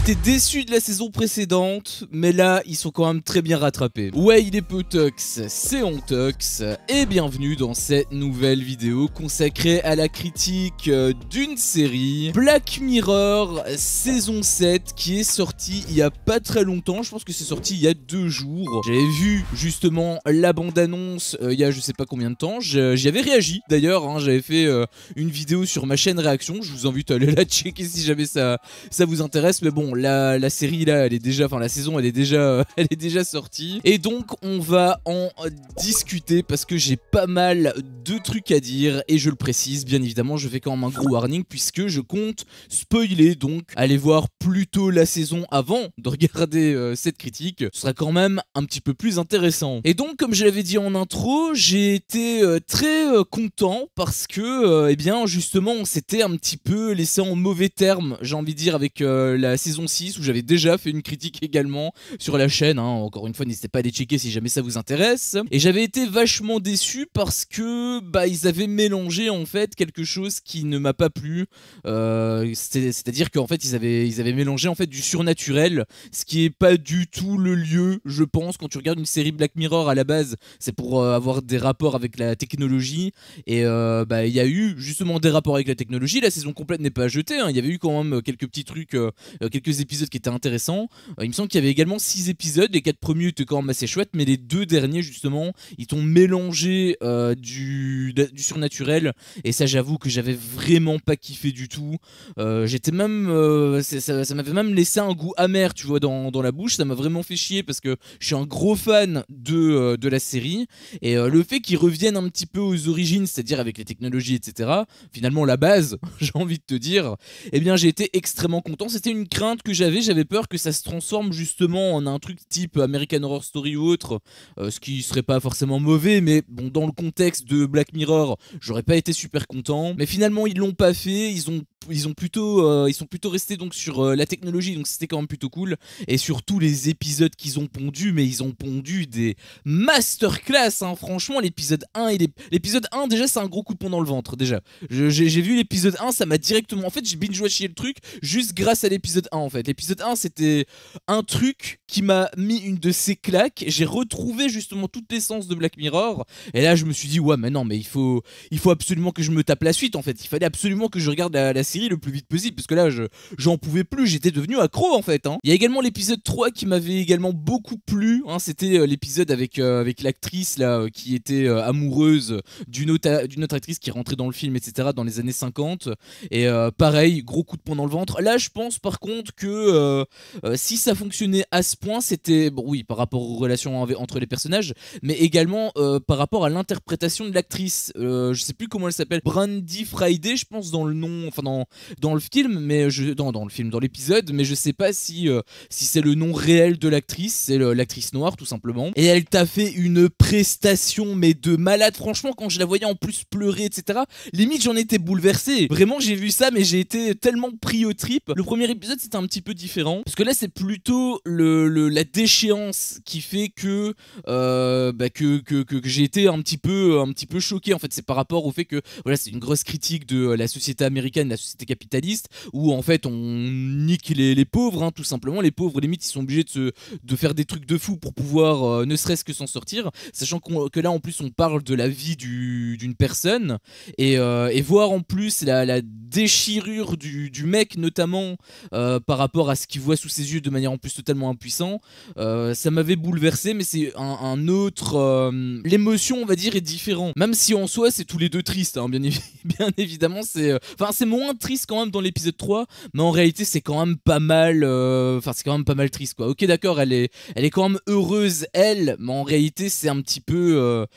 J'étais déçu de la saison précédente, mais là, ils sont quand même très bien rattrapés. Ouais, il est Potox, c'est Ontox, et bienvenue dans cette nouvelle vidéo consacrée à la critique d'une série, Black Mirror, saison 7, qui est sortie il y a pas très longtemps, je pense que c'est sorti il y a 2 jours. J'avais vu justement la bande-annonce il y a je sais pas combien de temps, j'y avais réagi d'ailleurs, hein, j'avais fait une vidéo sur ma chaîne réaction, je vous invite à aller la checker si jamais ça vous intéresse, mais bon, la série là, elle est déjà, enfin la saison elle est déjà sortie, et donc on va en discuter parce que j'ai pas mal de trucs à dire, et je le précise, bien évidemment, je fais quand même un gros warning puisque je compte spoiler, donc allez voir plutôt la saison avant de regarder cette critique, ce sera quand même un petit peu plus intéressant. Et donc, comme je l'avais dit en intro, j'ai été très content parce que, eh bien, justement, on s'était un petit peu laissé en mauvais termes, j'ai envie de dire, avec la saison 6 où j'avais déjà fait une critique également sur la chaîne, hein. Encore une fois, n'hésitez pas à aller checker si jamais ça vous intéresse. Et j'avais été vachement déçu parce que bah ils avaient mélangé en fait quelque chose qui ne m'a pas plu, c'est-à-dire qu'en fait ils avaient mélangé en fait du surnaturel, ce qui est pas du tout le lieu, je pense. Quand tu regardes une série Black Mirror, à la base c'est pour avoir des rapports avec la technologie, et bah il y a eu justement des rapports avec la technologie. La saison complète n'est pas jetée, hein. Il y avait eu quand même quelques petits trucs, quelques épisodes qui étaient intéressants. Il me semble qu'il y avait également 6 épisodes, les 4 premiers étaient quand même assez chouettes, mais les 2 derniers justement, ils t'ont mélangé du surnaturel, et ça j'avoue que j'avais vraiment pas kiffé du tout. J'étais même, ça m'avait même laissé un goût amer, tu vois, dans la bouche. Ça m'a vraiment fait chier parce que je suis un gros fan de la série, et le fait qu'ils reviennent un petit peu aux origines, c'est-à-dire avec les technologies, etc., finalement la base, j'ai envie de te dire, eh bien j'ai été extrêmement content. C'était une crainte que j'avais peur que ça se transforme justement en un truc type American Horror Story ou autre, ce qui serait pas forcément mauvais, mais bon, dans le contexte de Black Mirror, j'aurais pas été super content. Mais finalement ils l'ont pas fait, ils sont plutôt restés donc sur la technologie, donc c'était quand même plutôt cool. Et surtout les épisodes qu'ils ont pondus, mais ils ont pondu des masterclass, hein. Franchement, l'épisode 1 l'épisode 1 déjà c'est un gros coup de poing dans le ventre. Déjà j'ai vu l'épisode 1, ça m'a directement, en fait j'ai binge-watché le truc juste grâce à l'épisode 1. En fait l'épisode 1 c'était un truc qui m'a mis une de ces claques. J'ai retrouvé justement toute l'essence de Black Mirror, et là je me suis dit ouais mais non, mais il faut absolument que je me tape la suite. En fait il fallait absolument que je regarde la série le plus vite possible, parce que là j'en pouvais plus, j'étais devenu accro en fait, hein. Il y a également l'épisode 3 qui m'avait également beaucoup plu, hein. C'était l'épisode avec l'actrice là qui était amoureuse d'une autre actrice qui rentrait dans le film, etc., dans les années 50, et pareil, gros coup de poing dans le ventre. Là je pense par contre que si ça fonctionnait à ce point, c'était bon, oui, par rapport aux relations entre les personnages, mais également par rapport à l'interprétation de l'actrice. Je sais plus comment elle s'appelle, Brandy Friday je pense dans le nom, enfin dans le film, mais dans l'épisode, mais je sais pas si c'est le nom réel de l'actrice, c'est l'actrice noire tout simplement. Et elle t'a fait une prestation mais de malade, franchement. Quand je la voyais en plus pleurer, etc., limite j'en étais bouleversé. Vraiment j'ai vu ça, mais j'ai été tellement pris au trip. Le premier épisode c'était un petit peu différent, parce que là c'est plutôt la déchéance qui fait que j'ai été un petit peu choqué. En fait c'est par rapport au fait que voilà, c'est une grosse critique de la société américaine, la société capitaliste, où en fait on nique les pauvres, hein, tout simplement. Les pauvres limite ils sont obligés de faire des trucs de fou pour pouvoir ne serait-ce que s'en sortir, sachant que là en plus on parle de la vie d'une personne, et voir en plus la déchirure du mec notamment par rapport à ce qu'il voit sous ses yeux de manière en plus totalement impuissant, ça m'avait bouleversé. Mais c'est un autre, l'émotion on va dire est différent, même si en soi c'est tous les deux triste, hein, bien évidemment. C'est moins triste quand même dans l'épisode 3, mais en réalité c'est quand même pas mal, c'est quand même pas mal triste quoi. Ok d'accord, elle est quand même heureuse elle, mais en réalité c'est un petit peu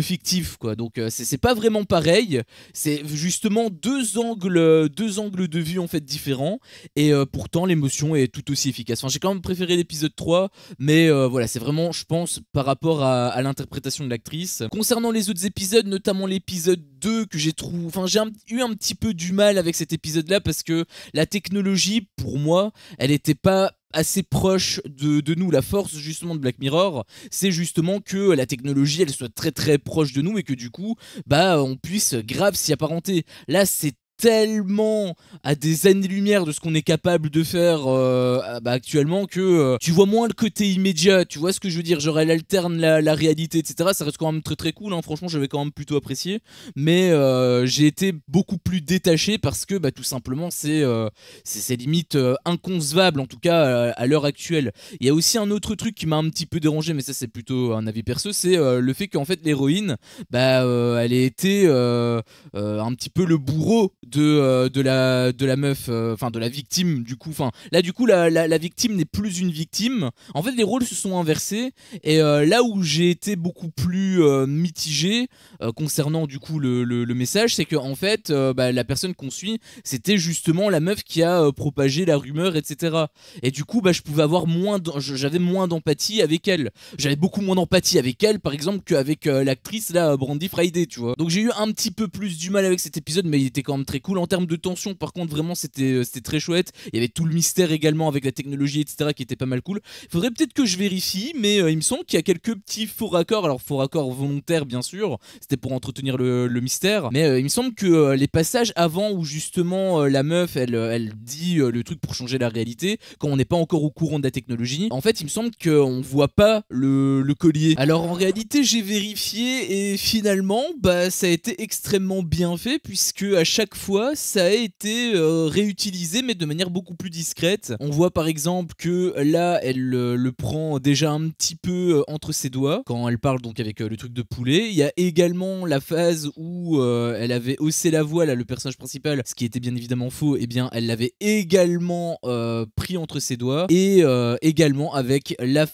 fictif quoi. Donc c'est pas vraiment pareil, c'est justement deux angles de vue en fait différents, et pourtant l'émotion est tout aussi efficace. Enfin j'ai quand même préféré l'épisode 3, mais voilà, c'est vraiment je pense par rapport à l'interprétation de l'actrice. Concernant les autres épisodes, notamment l'épisode 2 que j'ai trouvé, j'ai eu un petit peu du mal avec cet épisode là, parce que la technologie pour moi elle était pas assez proche de nous. La force justement de Black Mirror, c'est justement que la technologie elle soit très très proche de nous, et que du coup bah on puisse grave s'y apparenter. Là c'est tellement à des années-lumière de ce qu'on est capable de faire actuellement que tu vois moins le côté immédiat, tu vois ce que je veux dire, genre elle alterne la réalité, etc. Ça reste quand même très très cool, hein. Franchement j'avais quand même plutôt apprécié, mais j'ai été beaucoup plus détaché parce que tout simplement c'est limite inconcevable, en tout cas à l'heure actuelle. Il y a aussi un autre truc qui m'a un petit peu dérangé, mais ça c'est plutôt un avis perso, c'est le fait qu'en fait l'héroïne, elle ait été un petit peu le bourreau de la meuf, enfin de la victime du coup. Enfin là du coup la victime n'est plus une victime. En fait les rôles se sont inversés et là où j'ai été beaucoup plus mitigé concernant du coup le message, c'est que en fait la personne qu'on suit c'était justement la meuf qui a propagé la rumeur, etc. Et du coup je pouvais avoir j'avais moins d'empathie avec elle. J'avais beaucoup moins d'empathie avec elle par exemple qu'avec l'actrice là Brandy Friday, tu vois. Donc j'ai eu un petit peu plus du mal avec cet épisode, mais il était quand même très cool en termes de tension. Par contre vraiment c'était très chouette. Il y avait tout le mystère également avec la technologie, etc. qui était pas mal cool. Il faudrait peut-être que je vérifie, mais il me semble qu'il y a quelques petits faux raccords. Alors faux raccords volontaires bien sûr, c'était pour entretenir le mystère, mais il me semble que les passages avant où justement la meuf elle dit le truc pour changer la réalité, quand on n'est pas encore au courant de la technologie, en fait il me semble qu'on voit pas le collier. Alors en réalité j'ai vérifié et finalement ça a été extrêmement bien fait, puisque à chaque fois ça a été réutilisé mais de manière beaucoup plus discrète. On voit par exemple que là elle le prend déjà un petit peu entre ses doigts quand elle parle donc avec le truc de poulet. Il y a également la phase où elle avait haussé la voix, là le personnage principal, ce qui était bien évidemment faux, et bien elle l'avait également pris entre ses doigts, et également avec la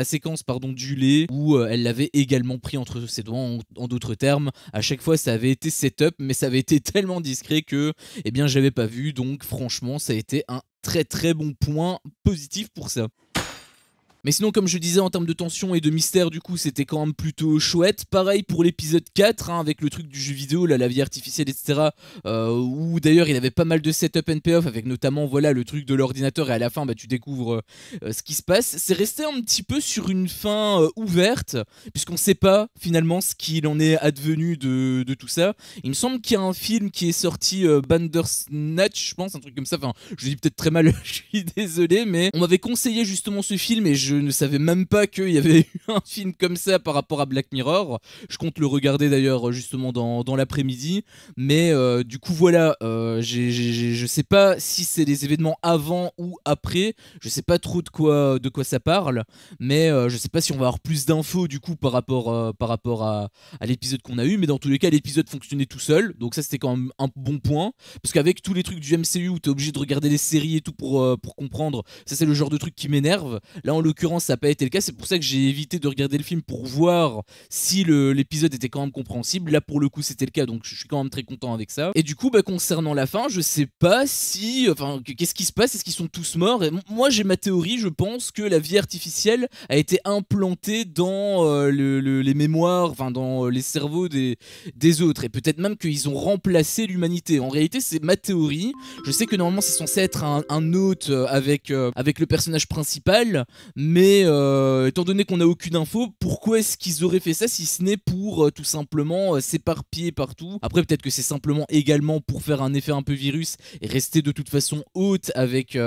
séquence du lait où elle l'avait également pris entre ses doigts. En d'autres termes, à chaque fois ça avait été setup, mais ça avait été tellement discret que j'avais pas vu. Donc franchement ça a été un très très bon point positif pour ça. Mais sinon, comme je disais, en termes de tension et de mystère, du coup, c'était quand même plutôt chouette. Pareil pour l'épisode 4, hein, avec le truc du jeu vidéo, là, la vie artificielle, etc. Où d'ailleurs, il avait pas mal de setup and payoff, avec notamment, voilà, le truc de l'ordinateur, et à la fin, tu découvres ce qui se passe. C'est resté un petit peu sur une fin ouverte, puisqu'on sait pas, finalement, ce qu'il en est advenu de tout ça. Il me semble qu'il y a un film qui est sorti, Bandersnatch, je pense, un truc comme ça. Enfin, je le dis peut-être très mal, je suis désolé, mais on m'avait conseillé justement ce film, et je ne savais même pas qu'il y avait eu un film comme ça par rapport à Black Mirror. Je compte le regarder d'ailleurs justement dans l'après-midi. Mais du coup voilà, je sais pas si c'est les événements avant ou après. Je sais pas trop de quoi ça parle. Mais je sais pas si on va avoir plus d'infos du coup par rapport à l'épisode qu'on a eu. Mais dans tous les cas, l'épisode fonctionnait tout seul. Donc ça c'était quand même un bon point. Parce qu'avec tous les trucs du MCU où t'es obligé de regarder les séries et tout pour comprendre, ça c'est le genre de truc qui m'énerve. Là en l'occurrence ça n'a pas été le cas, c'est pour ça que j'ai évité de regarder le film pour voir si l'épisode était quand même compréhensible. Là pour le coup c'était le cas, donc je suis quand même très content avec ça. Et du coup concernant la fin, je sais pas si, qu'est-ce qui se passe, est-ce qu'ils sont tous morts? Et moi j'ai ma théorie, je pense que la vie artificielle a été implantée dans les mémoires, dans les cerveaux des autres, et peut-être même qu'ils ont remplacé l'humanité. En réalité c'est ma théorie. Je sais que normalement c'est censé être un hôte avec le personnage principal, mais étant donné qu'on n'a aucune info, pourquoi est-ce qu'ils auraient fait ça si ce n'est pour tout simplement s'éparpiller partout? Après peut-être que c'est simplement également pour faire un effet un peu virus et rester de toute façon haute avec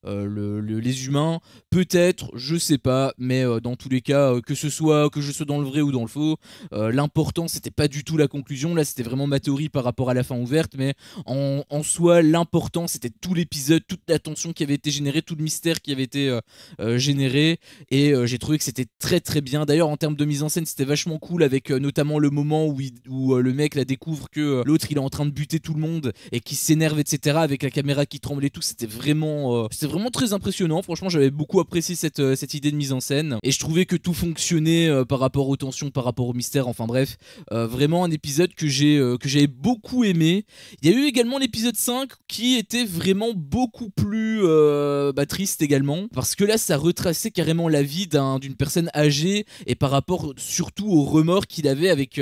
les humains, peut-être, je sais pas, mais dans tous les cas, que je sois dans le vrai ou dans le faux, l'important c'était pas du tout la conclusion. Là c'était vraiment ma théorie par rapport à la fin ouverte, mais en soi l'important c'était tout l'épisode, toute la tension qui avait été générée, tout le mystère qui avait été généré, et j'ai trouvé que c'était très très bien. D'ailleurs en termes de mise en scène c'était vachement cool, avec notamment le moment où le mec la découvre que l'autre il est en train de buter tout le monde et qui s'énerve, etc., avec la caméra qui tremble et tout. C'était vraiment très impressionnant. Franchement j'avais beaucoup apprécié cette idée de mise en scène, et je trouvais que tout fonctionnait par rapport aux tensions, par rapport au mystère. Enfin bref, vraiment un épisode que j'avais beaucoup aimé. Il y a eu également l'épisode 5 qui était vraiment beaucoup plus triste également, parce que là ça retraçait carrément la vie d'une personne âgée, et par rapport surtout au remords qu'il avait avec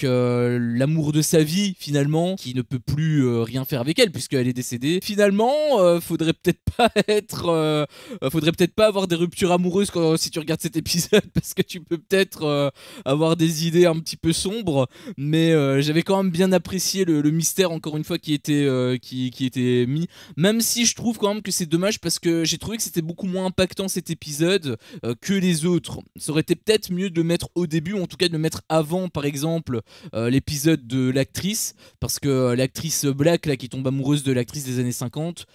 l'amour de sa vie finalement, qui ne peut plus rien faire avec elle puisqu'elle est décédée. Finalement faudrait peut-être pas être... faudrait peut-être pas avoir des ruptures amoureuses si tu regardes cet épisode, parce que tu peux peut-être avoir des idées un petit peu sombres, mais j'avais quand même bien apprécié le mystère, encore une fois, qui était mis, même si je trouve quand même que c'est dommage, parce que j'ai trouvé que c'était beaucoup moins impactant cet épisode que les autres. Ça aurait été peut-être mieux de le mettre au début, ou en tout cas de le mettre avant, par exemple, l'épisode de l'actrice, parce que l'actrice Black, là, qui tombe amoureuse de l'actrice des années 50,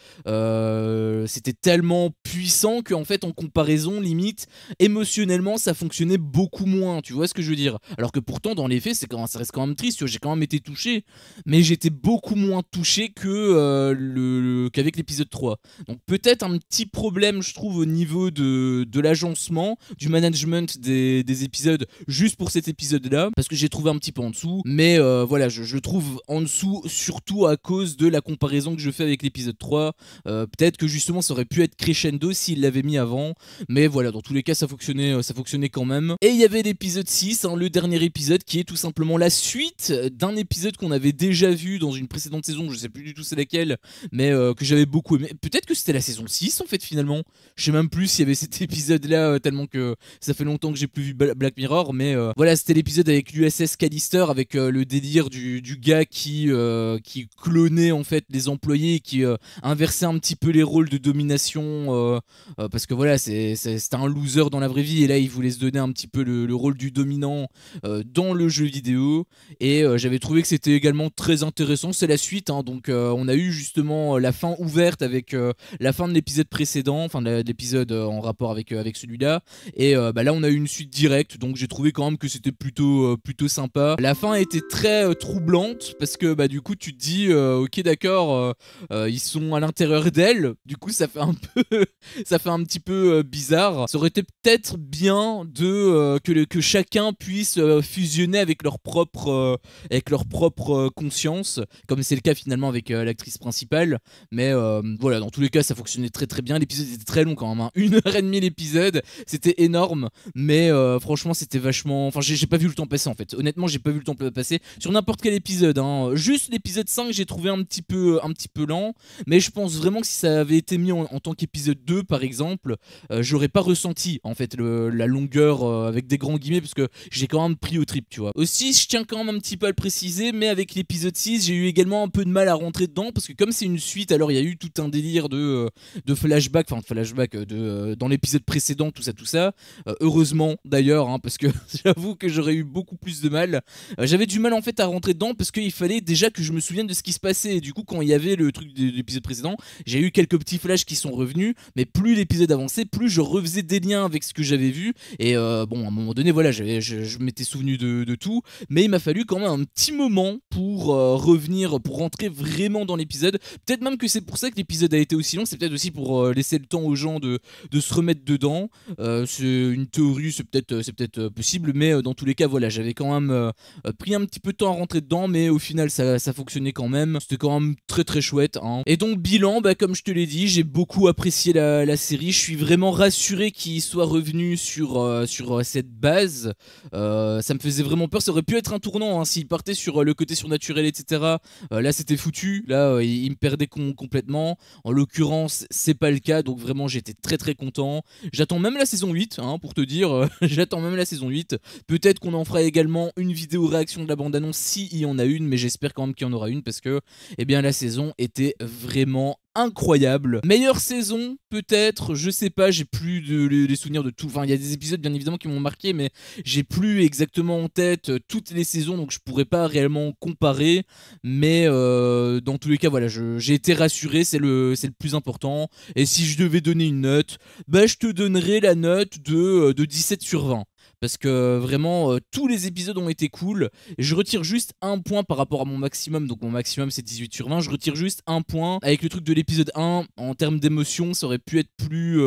c'était tellement puissant qu'en fait, en comparaison, limite, émotionnellement, ça fonctionnait beaucoup moins, tu vois ce que je veux dire? Alors que pourtant, dans les faits, ça reste quand même triste, j'ai quand même été touché, mais j'étais beaucoup moins touché qu'avec l'épisode 3. Donc peut-être un petit problème, je trouve, au niveau de l'agencement, du management des épisodes, juste pour cet épisode-là, parce que j'ai trouvé un petit peu en dessous, mais voilà, je le trouve en dessous, surtout à cause de la comparaison que je fais avec l'épisode 3. Peut-être que justement, ça aurait pu être crescendo s'il l'avait mis avant, mais voilà, dans tous les cas, ça fonctionnait quand même. Et il y avait l'épisode 6, hein, le dernier épisode, qui est tout simplement la suite d'un épisode qu'on avait déjà vu dans une précédente saison, je sais plus du tout c'est laquelle, mais que j'avais beaucoup aimé. Peut-être que c'était la saison 6 en fait finalement. Je sais même plus s'il y avait cet épisode là, tellement que ça fait longtemps que j'ai plus vu Black Mirror, mais voilà, c'était l'épisode avec l'USS Callister, avec le délire du gars qui clonait en fait les employés, qui inversait un petit peu les rôles de domination, parce que voilà, c'était un loser dans la vraie vie, et là il voulait se donner un petit peu le rôle du dominant dans le jeu vidéo, et j'avais trouvé que c'était également très intéressant. C'est la suite, hein, donc on a eu justement la fin ouverte avec la fin de l'épisode précédent, enfin de l'épisode en rapport avec celui-là, et là on a eu une suite directe, donc j'ai trouvé quand même que c'était plutôt sympa. La fin était très troublante, parce que du coup tu te dis ok d'accord, ils sont à l'intérieur d'elle, du coup ça fait un peu ça fait un petit peu bizarre. Ça aurait été peut-être bien que chacun puisse fusionner avec leur propre conscience, comme c'est le cas finalement avec l'actrice principale. Mais voilà, dans tous les cas, ça fonctionnait très très bien. L'épisode était très long quand même, hein. 1h30 l'épisode, c'était énorme. Mais franchement, c'était vachement... Enfin, j'ai pas vu le temps passer en fait. Honnêtement, j'ai pas vu le temps passer sur n'importe quel épisode, hein. Juste l'épisode 5, j'ai trouvé un petit peu lent. Mais je pense vraiment que si ça avait été mis en tant qu'épisode 2, par exemple, j'aurais pas ressenti en fait la longueur avec des grands guillemets, parce que j'ai quand même pris au trip, tu vois. Aussi, je tiens quand même un petit peu à le préciser, mais avec l'épisode 6, j'ai eu également un peu de mal à rentrer dedans, parce que comme c'est une suite, alors il y a eu tout un délire de flashback, dans l'épisode précédent, tout ça. Heureusement d'ailleurs, hein, parce que j'avoue que j'aurais eu beaucoup plus de mal. J'avais du mal en fait à rentrer dedans, parce qu'il fallait déjà que je me souvienne de ce qui se passait. Et du coup, quand il y avait le truc de l'épisode précédent, j'ai eu quelques petits flashs qui sont revenus, mais plus l'épisode avançait, plus je refaisais des liens avec ce que j'avais vu. Et bon, à un moment donné, voilà, je m'étais souvenu de tout, mais il m'a fallu quand même un petit moment pour revenir, pour rentrer vraiment dans l'épisode. Peut-être même que c'est pour ça que l'épisode a été aussi long, c'est peut-être aussi pour laisser le temps aux gens de se remettre dedans. C'est une théorie, c'est peut-être possible, mais dans tous les cas, voilà, j'avais quand même pris un petit peu de temps à rentrer dedans, mais au final, ça fonctionnait quand même. C'était quand même très très chouette, hein. Et donc, bilan, comme je te l'ai dit, j'ai beaucoup apprécié la série. Je suis vraiment rassuré qu'il soit revenu sur cette base. Ça me faisait vraiment peur. Ça aurait pu être un tournant, hein, s'il partait sur le côté surnaturel, etc. Là, c'était foutu. Là, il me perdait complètement. En l'occurrence, c'est pas le cas. Donc, vraiment, j'étais très très content. J'attends même la saison 8, hein, pour te dire. J'attends même la saison 8. Peut-être qu'on en fera également une vidéo réaction de la bande-annonce s'il y en a une. Mais j'espère quand même qu'il y en aura une, parce que eh bien, la saison était vraiment incroyable. Meilleure saison, peut-être, je sais pas, j'ai plus les souvenirs de tout. Enfin, il y a des épisodes bien évidemment qui m'ont marqué, mais j'ai plus exactement en tête toutes les saisons, donc je pourrais pas réellement comparer. Mais dans tous les cas, voilà, j'ai été rassuré, c'est le plus important. Et si je devais donner une note, je te donnerais la note de 17 sur 20. Parce que vraiment, tous les épisodes ont été cool. Et je retire juste un point par rapport à mon maximum. Donc mon maximum c'est 18 sur 20. Je retire juste un point. Avec le truc de l'épisode 1, en termes d'émotion, ça aurait pu être plus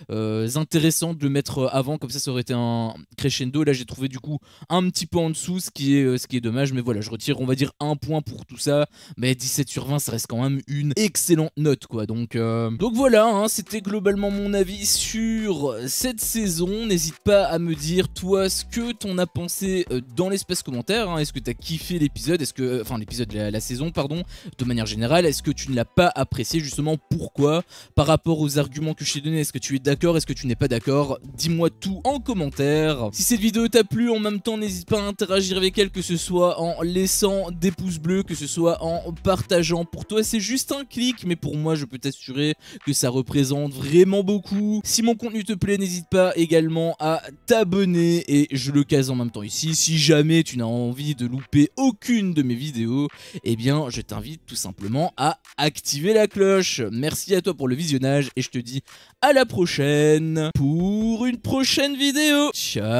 intéressant de le mettre avant. Comme ça aurait été un crescendo. Là j'ai trouvé du coup un petit peu en dessous, ce qui est dommage. Mais voilà, je retire, on va dire, un point pour tout ça. Mais 17 sur 20, ça reste quand même une excellente note, quoi. Donc voilà, hein, c'était globalement mon avis sur cette saison. N'hésite pas à me dire, toi, toi ce que t'en as pensé dans l'espace commentaire, hein. Est-ce que t'as kiffé l'épisode, enfin l'épisode, la saison pardon, de manière générale, est-ce que tu ne l'as pas apprécié, justement pourquoi, par rapport aux arguments que je t'ai donnés, est-ce que tu es d'accord, est-ce que tu n'es pas d'accord, dis-moi tout en commentaire. Si cette vidéo t'a plu, en même temps n'hésite pas à interagir avec elle, que ce soit en laissant des pouces bleus, que ce soit en partageant. Pour toi c'est juste un clic, mais pour moi je peux t'assurer que ça représente vraiment beaucoup. Si mon contenu te plaît, n'hésite pas également à t'abonner, et je le case en même temps ici. Si jamais tu n'as envie de louper aucune de mes vidéos, eh bien je t'invite tout simplement à activer la cloche. Merci à toi pour le visionnage et je te dis à la prochaine pour une prochaine vidéo. Ciao.